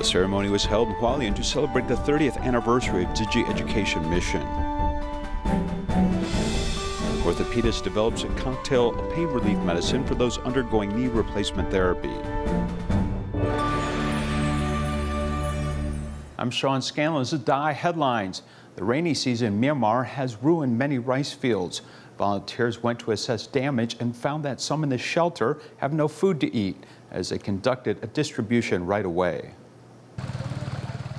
A ceremony was held in Hualien to celebrate the 30th anniversary of Tzu Chi Education Mission. Orthopedist develops a cocktail pain relief medicine for those undergoing knee replacement therapy. I'm Sean Scanlon. This is DAI Headlines. The rainy season in Myanmar has ruined many rice fields. Volunteers went to assess damage and found that some in the shelter have no food to eat, as they conducted a distribution right away.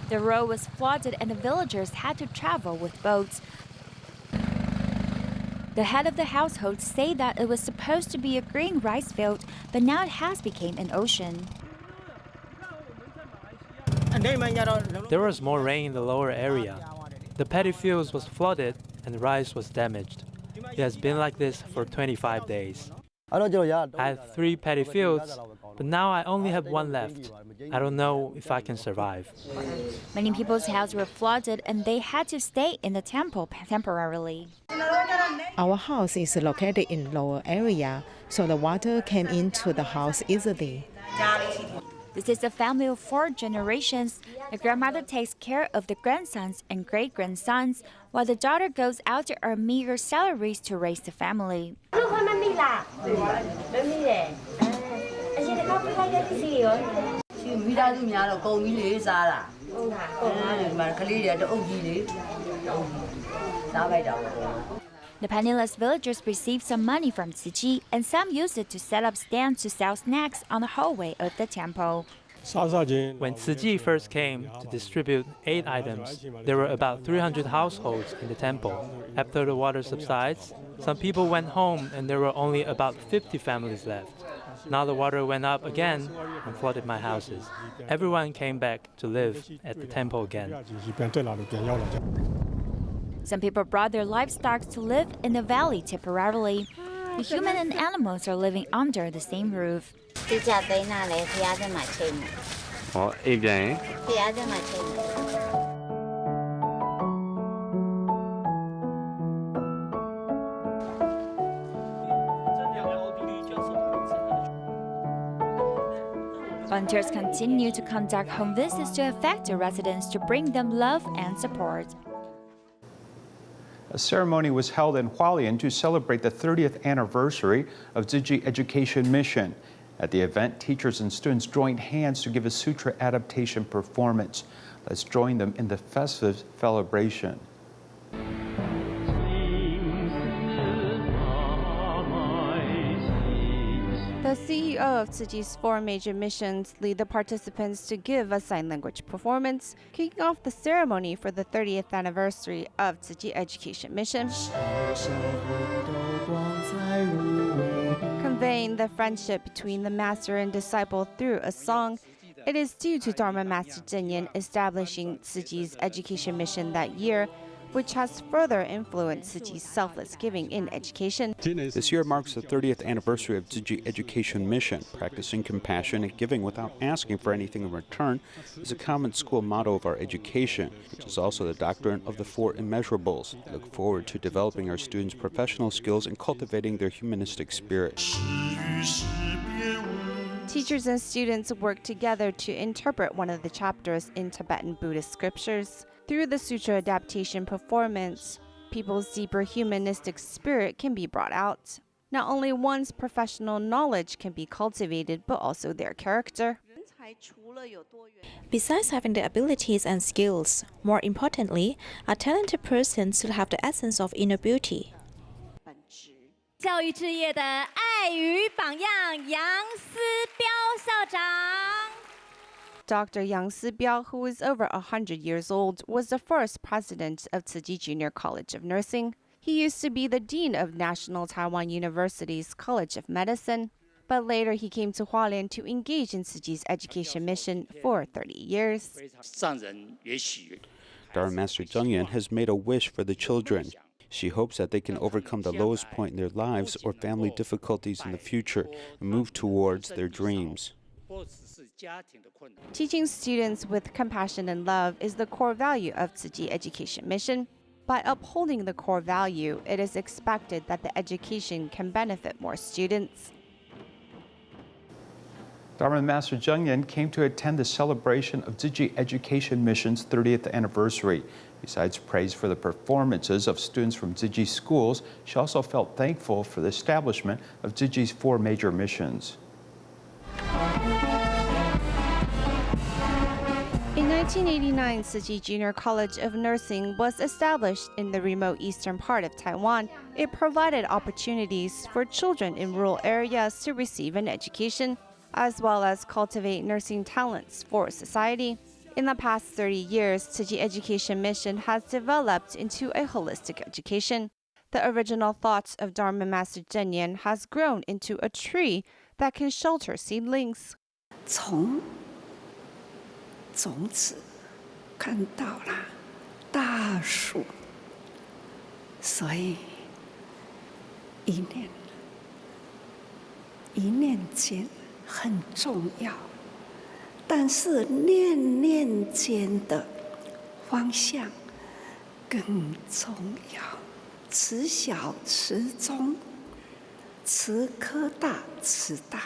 The road was flooded and the villagers had to travel with boats. The head of the household said that it was supposed to be a green rice field, but now it has become an ocean. There was more rain in the lower area. The paddy fields was flooded and the rice was damaged. It has been like this for 25 days. I had 3 paddy fields, but now I only have 1 left. I don't know if I can survive. Many people's houses were flooded and they had to stay in the temple temporarily. Our house is located in lower area, so the water came into the house easily. This is a family of 4 generations. The grandmother takes care of the grandsons and great-grandsons, while the daughter goes out to earn meager salaries to raise the family. The penniless villagers received some money from Tzu Chi, and some used it to set up stands to sell snacks on the hallway of the temple. When Tzu Chi first came to distribute 8 items, there were about 300 households in the temple. After the water subsides, some people went home and there were only about 50 families left. Now the water went up again and flooded my houses. Everyone came back to live at the temple again. Some people brought their livestock to live in the valley temporarily. The human and animals are living under the same roof. Volunteers continue to conduct home visits to affected residents to bring them love and support. A ceremony was held in Hualien to celebrate the 30th anniversary of Tzu Chi Education Mission. At the event, teachers and students joined hands to give a sutra adaptation performance. Let's join them in the festive celebration. The CEO of Tzu Chi's 4 major missions lead the participants to give a sign language performance, kicking off the ceremony for the 30th anniversary of Tzu Chi Education Mission. Conveying the friendship between the master and disciple through a song, it is due to Dharma Master Zhenyan establishing Tzu Chi's education mission that year, which has further influenced Tzu Chi's selfless giving in education. This year marks the 30th anniversary of Tzu Chi Education Mission. Practicing compassion and giving without asking for anything in return is a common school motto of our education, which is also the doctrine of the 4 immeasurables. I look forward to developing our students' professional skills and cultivating their humanistic spirit. Teachers and students work together to interpret one of the chapters in Tibetan Buddhist scriptures. Through the sutra adaptation performance, people's deeper humanistic spirit can be brought out. Not only one's professional knowledge can be cultivated, but also their character. Besides having the abilities and skills, more importantly, a talented person should have the essence of inner beauty. 教育置业的爱与榜样杨思彪校长。 Dr. Yang Sibiao, who is over 100 years old, was the first president of Tzu Chi Junior College of Nursing. He used to be the dean of National Taiwan University's College of Medicine, but later he came to Hualien to engage in Tzu Chi's education mission for 30 years. Dharma Master Zhenyan has made a wish for the children. She hopes that they can overcome the lowest point in their lives or family difficulties in the future and move towards their dreams. Teaching students with compassion and love is the core value of Tzu Chi Education Mission. By upholding the core value, it is expected that the education can benefit more students. Dharma Master Zheng Yan came to attend the celebration of Tzu Education Mission's 30th anniversary. Besides praise for the performances of students from Tzu schools, she also felt thankful for the establishment of Tzu's 4 major missions. In 1989, Tzu Junior College of Nursing was established in the remote eastern part of Taiwan. It provided opportunities for children in rural areas to receive an education, as well as cultivate nursing talents for society. In the past 30 years, Tzu Education Mission has developed into a holistic education. The original thoughts of Dharma Master Zheng Yan has grown into a tree that can shelter seedlings. 从种子看到了大树，所以一念间很重要，但是念念间的方向更重要。持小持中，持科大持大，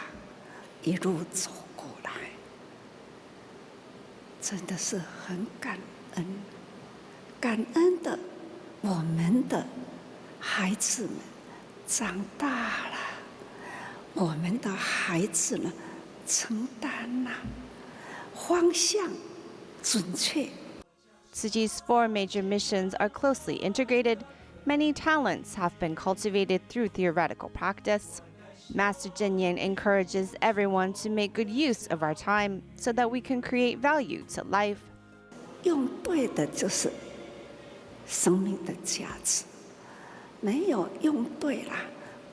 一路走过来，真的是很感恩。感恩的，我们的孩子们长大了，我们的孩子们承担了，方向准确。Tzu's 4 major missions are closely integrated. Many talents have been cultivated through theoretical practice. Master Zheng Yan encourages everyone to make good use of our time so that we can create value to life. 用对的就是生命的价值，没有用对啦，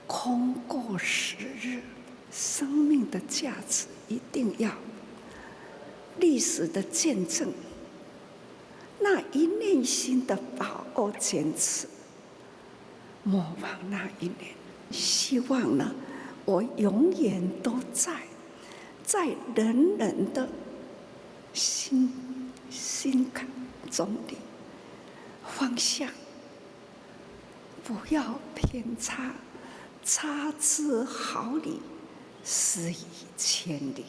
空过时日。生命的价值一定要历史的见证，那一念心的把握坚持，莫忘那一年。希望呢，我永远都在人人的心坎中里，方向不要偏差，差之毫厘，失以千里。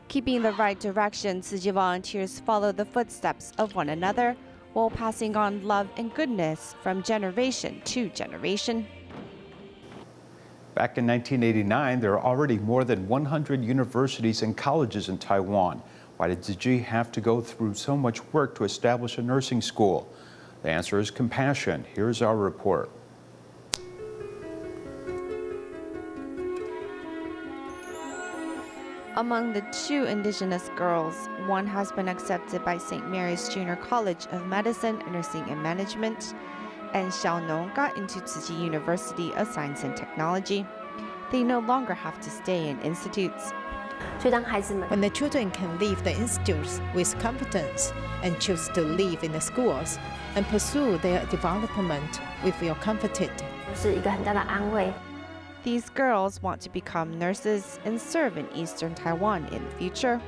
Keeping the right direction, Tzu volunteers follow the footsteps of one another while passing on love and goodness from generation to generation. Back in 1989, there are already more than 100 universities and colleges in Taiwan. Why did Tzu have to go through so much work to establish a nursing school? The answer is compassion. Here's our report. Among the 2 indigenous girls, one has been accepted by St. Mary's Junior College of Medicine, Nursing and Management, and Xiaonong got into Tzu University of Science and Technology. They no longer have to stay in institutes. When the children can leave the institutes with confidence and choose to live in the schools and pursue their development, we feel comforted. These girls want to become nurses and serve in eastern Taiwan in the future.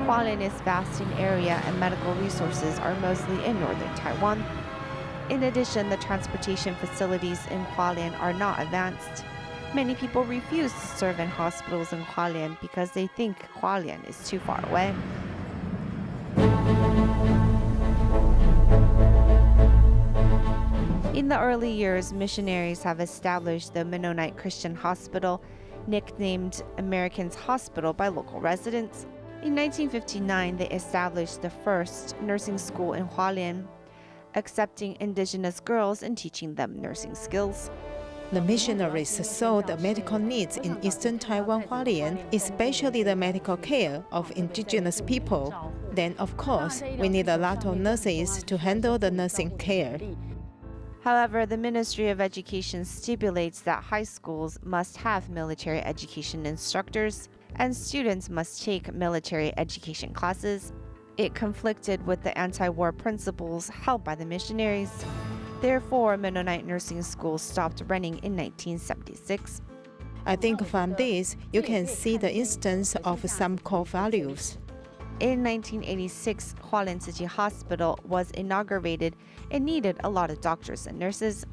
Hualien is vast in area and medical resources are mostly in northern Taiwan. In addition, the transportation facilities in Hualien are not advanced. Many people refuse to serve in hospitals in Hualien because they think Hualien is too far away. In the early years, missionaries have established the Mennonite Christian Hospital, nicknamed American's Hospital by local residents. In 1959, they established the first nursing school in Hualien, accepting indigenous girls and teaching them nursing skills. The missionaries saw the medical needs in eastern Taiwan Hualien, especially the medical care of indigenous people. Then, of course, we need a lot of nurses to handle the nursing care. However, the Ministry of Education stipulates that high schools must have military education instructors, and students must take military education classes. It conflicted with the anti-war principles held by the missionaries. Therefore, Mennonite nursing schools stopped running in 1976. I think from this, you can see the instance of some core values. In 1986, Hualien Tzu Hospital was inaugurated and needed a lot of doctors and nurses.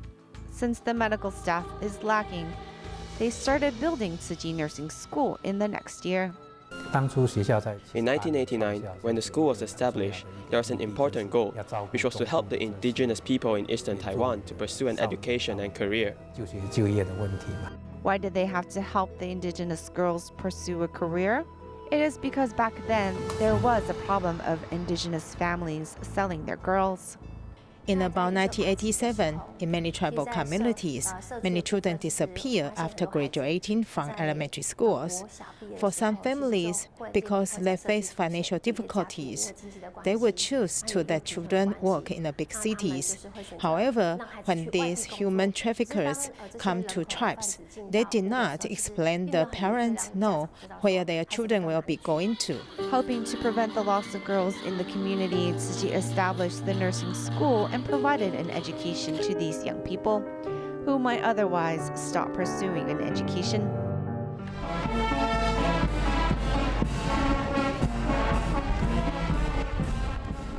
Since the medical staff is lacking, they started building Tzu Chi Nursing School in the next year. In 1989, when the school was established, there was an important goal, which was to help the indigenous people in eastern Taiwan to pursue an education and career. Why did they have to help the indigenous girls pursue a career? It is because back then, there was a problem of indigenous families selling their girls. In about 1987, in many tribal communities, many children disappear after graduating from elementary schools. For some families, because they face financial difficulties, they would choose to let children work in the big cities. However, when these human traffickers come to tribes, they did not explain the parents know where their children will be going to. Hoping to prevent the loss of girls in the community, Tzu Chi established the nursing school and provided an education to these young people who might otherwise stop pursuing an education.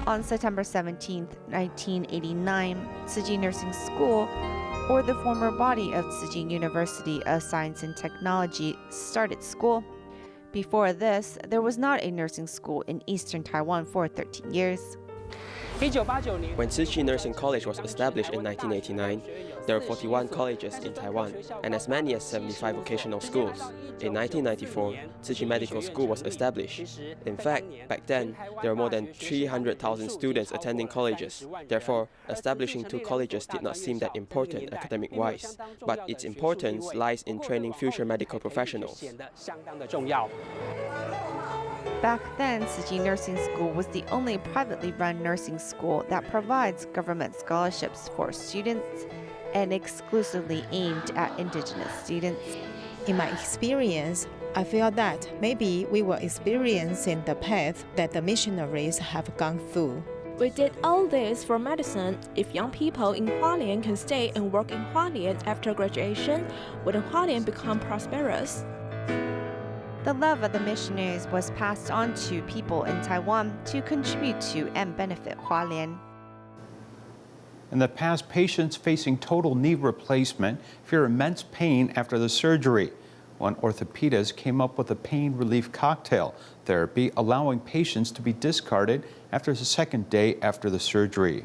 On September 17, 1989, Tzu Chi Nursing School, or the former body of Tzu Chi University of Science and Technology, started school. Before this, there was not a nursing school in eastern Taiwan for 13 years. When Tzu Chi Nursing College was established in 1989, there were 41 colleges in Taiwan and as many as 75 vocational schools. In 1994, Tzu Chi Medical School was established. In fact, back then, there were more than 300,000 students attending colleges. Therefore, establishing two colleges did not seem that important academic-wise, but its importance lies in training future medical professionals. Back then, Tzu Chi Nursing School was the only privately run nursing school that provides government scholarships for students and exclusively aimed at indigenous students. In my experience, I feel that maybe we were experiencing the path that the missionaries have gone through. We did all this for medicine. If young people in Hualien can stay and work in Hualien after graduation, wouldn't Hualien become prosperous? The love of the missionaries was passed on to people in Taiwan to contribute to and benefit Hualien. In the past, patients facing total knee replacement fear immense pain after the surgery. One orthopedist came up with a pain relief cocktail therapy, allowing patients to be discarded after the second day after the surgery.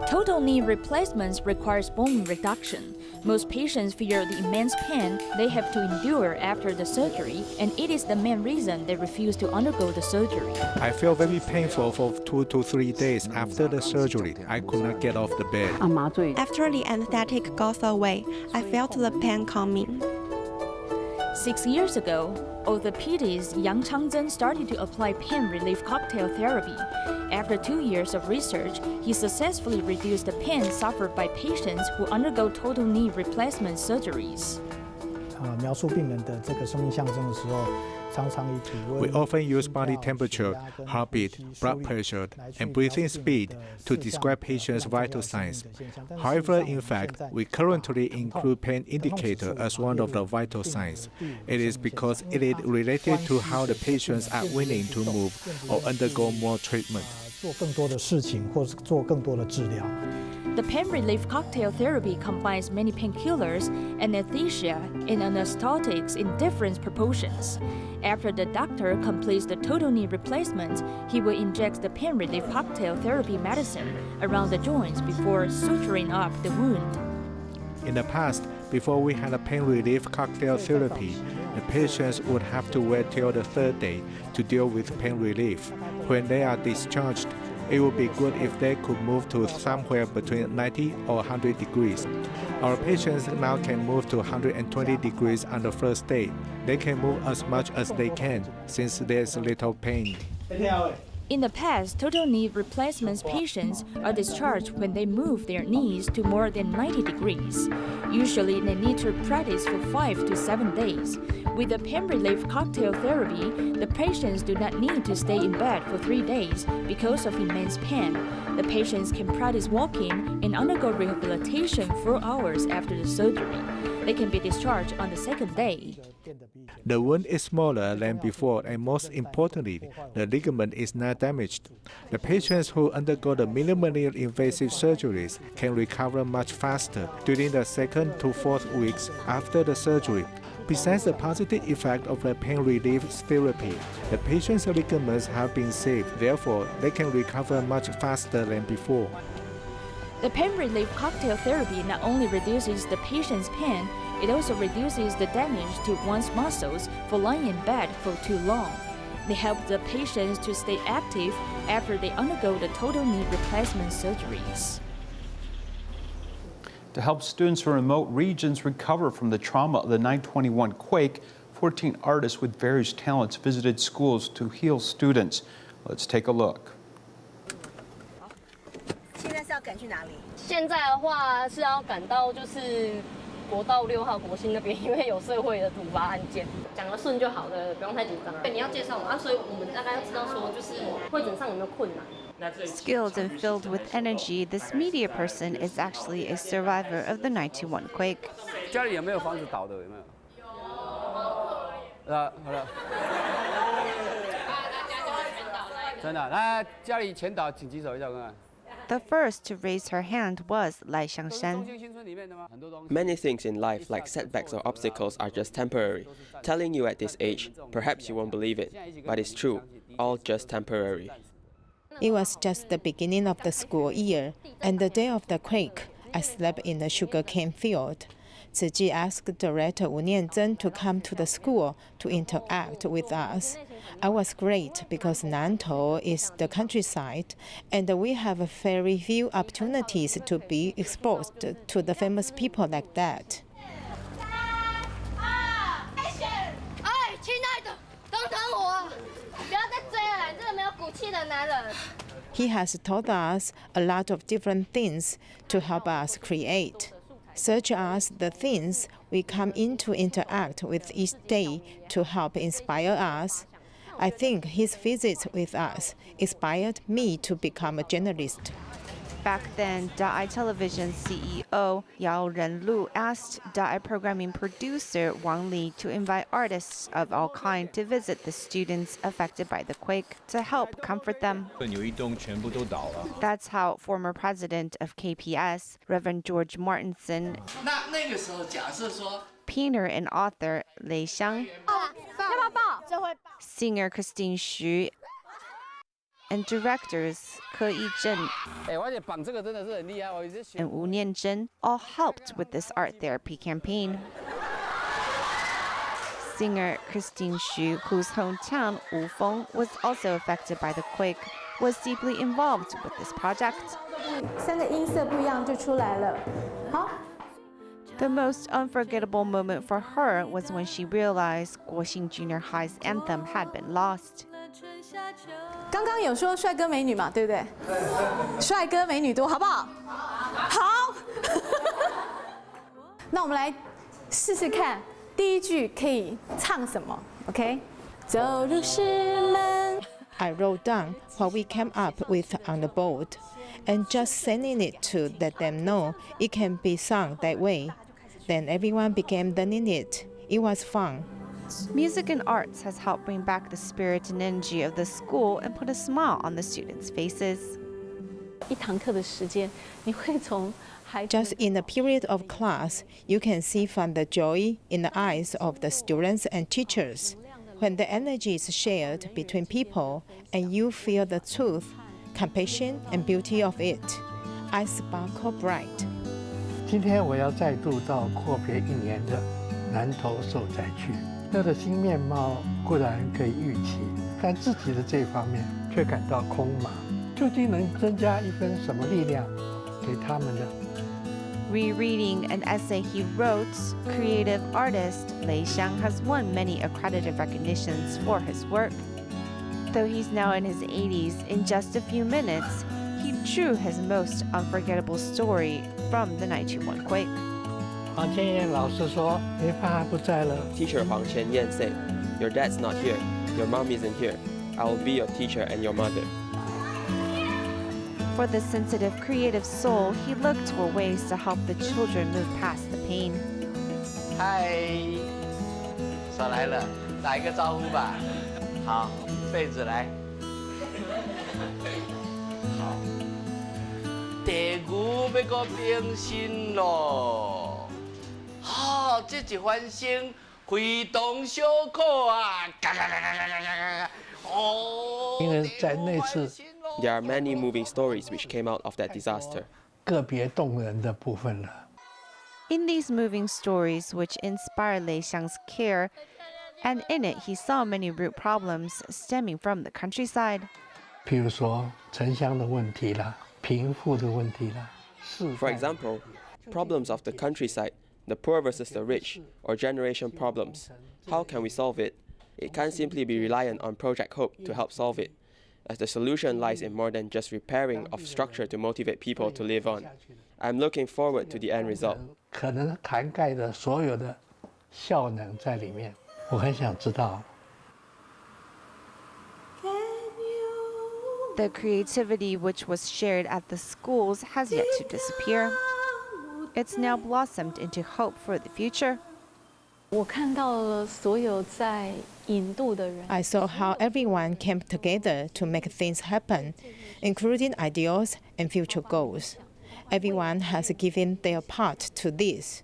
Total knee replacements requires bone reduction. Most patients fear the immense pain they have to endure after the surgery, and it is the main reason they refuse to undergo the surgery. I feel very painful for 2 to 3 days after the surgery. I could not get off the bed. After the anesthetic goes away, I felt the pain coming. 6 years ago, orthopedist Yang Changzhen started to apply pain relief cocktail therapy. After 2 years of research, he successfully reduced the pain suffered by patients who undergo total knee replacement surgeries. We often use body temperature, heartbeat, blood pressure, and breathing speed to describe patients' vital signs. However, in fact, we currently include pain indicator as one of the vital signs. It is because it is related to how the patients are willing to move or undergo more treatment. The pain relief cocktail therapy combines many painkillers, anesthesia, and anesthetics in different proportions. After the doctor completes the total knee replacement, he will inject the pain relief cocktail therapy medicine around the joints before suturing up the wound. In the past, before we had a pain relief cocktail therapy, the patients would have to wait till the third day to deal with pain relief. When they are discharged, it would be good if they could move to somewhere between 90 or 100 degrees. Our patients now can move to 120 degrees on the first day. They can move as much as they can since there's little pain. In the past, total knee replacement patients are discharged when they move their knees to more than 90 degrees. Usually, they need to practice for 5 to 7 days. With the pain relief cocktail therapy, the patients do not need to stay in bed for 3 days because of immense pain. The patients can practice walking and undergo rehabilitation 4 hours after the surgery. They can be discharged on the second day. The wound is smaller than before, and most importantly, the ligament is not damaged. The patients who undergo the minimally invasive surgeries can recover much faster during the 2nd to 4th weeks after the surgery. Besides the positive effect of the pain relief therapy, the patient's ligaments have been saved, therefore they can recover much faster than before. The pain relief cocktail therapy not only reduces the patient's pain, it also reduces the damage to one's muscles for lying in bed for too long. They help the patients to stay active after they undergo the total knee replacement surgeries. To help students from remote regions recover from the trauma of the 9/21 quake, 14 artists with various talents visited schools to heal students. Let's take a look. 现在是要赶去哪里？现在的话是要赶到就是国道6号国信那边，因为有社会的突发案件，讲得顺就好了，不用太紧张。对，你要介绍嘛，所以我们大概要知道说，就是会诊上有没有困难。 Skilled and filled with energy, this media person is actually a survivor of the 9/21 quake. 家里有没有房子倒的？有没有？好了。真的，那家里全倒，请举手一下看看。 The first to raise her hand was Lai Xiangshan. Many things in life, like setbacks or obstacles, are just temporary. Telling you at this age, perhaps you won't believe it, but it's true, all just temporary. It was just the beginning of the school year, and the day of the quake, I slept in the sugarcane field. Tzu Ji asked Director Wu Nianzhen to come to the school to interact with us. I was great because Nantou is the countryside, and we have very few opportunities to be exposed to the famous people like that. He has taught us a lot of different things to help us create, such as the things we come in to interact with each day to help inspire us. I think his visits with us inspired me to become a journalist. Back then, Da'ai Television CEO Yao Renlu asked Da'ai programming producer Wang Li to invite artists of all kinds to visit the students affected by the quake to help comfort them. That's how former president of KPS, Reverend George Martinson, painter and author Lei Xiang, singer Christine Xu, and directors Ke Yizhen and Wu Nianzhen all helped with this art therapy campaign. Singer Christine Xu, whose hometown Wufeng was also affected by the quake, was deeply involved with this project. The most unforgettable moment for her was when she realized Guoxing Junior High's anthem had been lost. 刚刚有说帅哥美女嘛，对不对？帅哥美女多，好不好？好。那我们来试试看，第一句可以唱什么 ？OK？ 走入师门。I wrote down what we came up with on the board, and just sending it to let them know it can be sung that way. Then everyone began learning it. It was fun. Music and arts has helped bring back the spirit and energy of the school and put a smile on the students' faces. Just in a period of class, you can see from the joy in the eyes of the students and teachers. When the energy is shared between people and you feel the truth, compassion, and beauty of it, I sparkle bright. 今天我要再度到阔别1年的南投受灾区。他的新面貌固然可以预期，但自己的这方面却感到空茫。究竟能增加一分什么力量给他们呢？ Rereading an essay he wrote, creative artist Lei Xiang has won many accredited recognitions for his work. Though he's now in his 80s, in just a few minutes, he drew his most unforgettable story from the 9/21 quake. 黄千燕老师说：“你爸不在了。” Teacher Huang Qianyan said, "Your dad's not here. Your mom isn't here. I will be your teacher and your mother." For the sensitive, creative soul, he looked for ways to help the children move past the pain. 嗨，少来了。打一个招呼吧。好，被子来。好，地牛要个变身咯。好，这一番声非同小可啊！嘎嘎嘎嘎嘎嘎嘎嘎。哦。因为在那次 There are many moving stories which came out of that disaster. 个别动人的部分了。 In these moving stories, which inspire Lei Xiang's care, and in it he saw many root problems stemming from the countryside. 譬如说城乡的问题啦，贫富的问题啦。For example, problems of the countryside, the poor versus the rich, or generation problems. How can we solve it? It can't simply be reliant on Project Hope to help solve it, as the solution lies in more than just repairing of structure to motivate people to live on. I'm looking forward to the end result. 可能涵盖的所有的效能在里面，我很想知道。 The creativity which was shared at the schools has yet to disappear. It's now blossomed into hope for the future. 我看到了所有在引渡的人。 I saw how everyone came together to make things happen, including ideals and future goals. Everyone has given their part to this.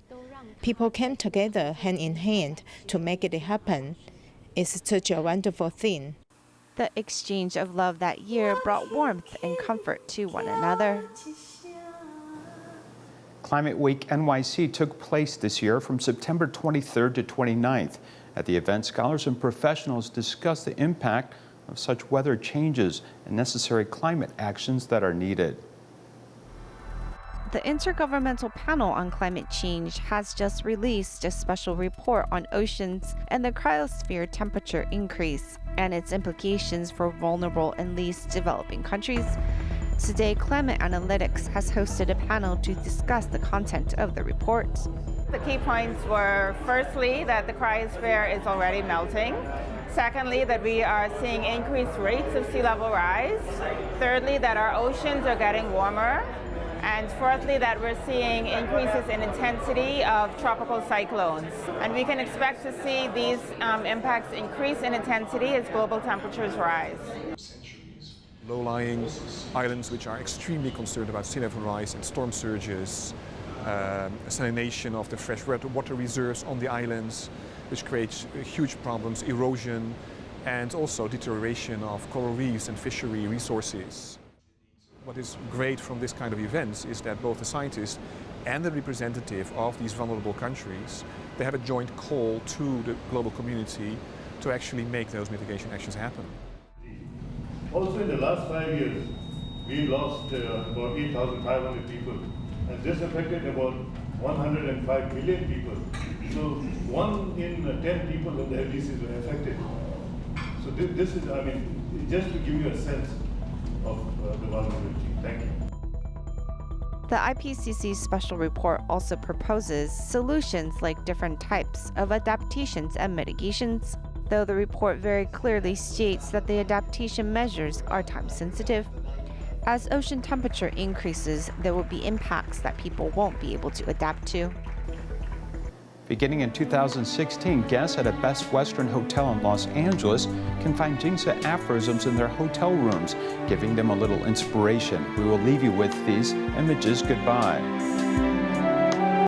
People came together hand in hand to make it happen. It's such a wonderful thing. The exchange of love that year brought warmth and comfort to one another. Climate Week NYC took place this year from September 23rd to 29th. At the event, scholars and professionals discussed the impact of such weather changes and necessary climate actions that are needed. The Intergovernmental Panel on Climate Change has just released a special report on oceans and the cryosphere temperature increase and its implications for vulnerable and least developing countries. Today, Climate Analytics has hosted a panel to discuss the content of the report. The key points were, firstly, that the cryosphere is already melting. Secondly, that we are seeing increased rates of sea level rise. Thirdly, that our oceans are getting warmer. And fourthly, that we're seeing increases in intensity of tropical cyclones. And we can expect to see these impacts increase in intensity as global temperatures rise. Low-lying islands which are extremely concerned about sea level rise and storm surges, salination of the fresh water reserves on the islands, which creates huge problems, erosion, and also deterioration of coral reefs and fishery resources. What is great from this kind of events is that both the scientists and the representative of these vulnerable countries, they have a joint call to the global community to actually make those mitigation actions happen. Also in the last 5 years, we lost about 8,500 people, and this affected about 105 million people. So 1 in 10 people in the LDCs were affected. So this is, I mean, just to give you a sense of the vulnerability. Thank you. The IPCC special report also proposes solutions like different types of adaptations and mitigations, though the report very clearly states that the adaptation measures are time-sensitive. As ocean temperature increases, there will be impacts that people won't be able to adapt to. Beginning in 2016, guests at a Best Western hotel in Los Angeles can find Jingsa aphorisms in their hotel rooms, giving them a little inspiration. We will leave you with these images. Goodbye.